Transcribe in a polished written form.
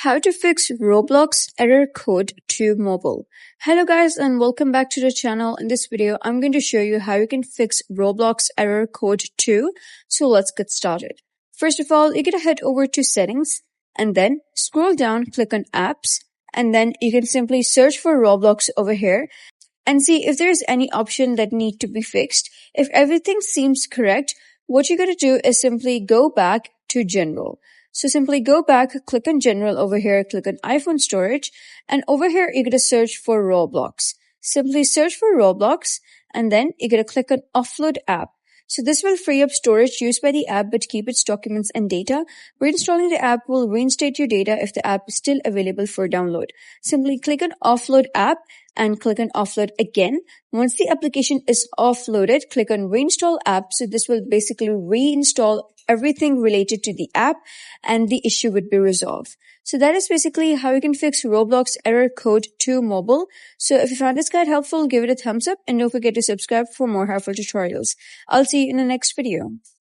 How to fix Roblox error code to mobile. Hello guys and welcome back to the channel. In this video, I'm going to show you how you can fix Roblox error code 2. So let's get started. First of all, you're going to head over to settings and then scroll down, click on apps, and then you can simply search for Roblox over here and see if there's any option that need to be fixed. If everything seems correct, what you're going to do is simply go back to general. So simply go back, click on general over here, click on iPhone storage, and over here you're going to search for Roblox. Simply search for Roblox and then you're going to click on offload app. So this will free up storage used by the app but keep its documents and data. Reinstalling the app will reinstate your data if the app is still available for download. Simply click on offload app and click on offload again. Once the application is offloaded, click on reinstall app. So this will basically reinstall everything related to the app and the issue would be resolved. So that is basically how you can fix Roblox error code to mobile. So if you found this guide helpful, give it a thumbs up and don't forget to subscribe for more helpful tutorials. I'll see you in the next video.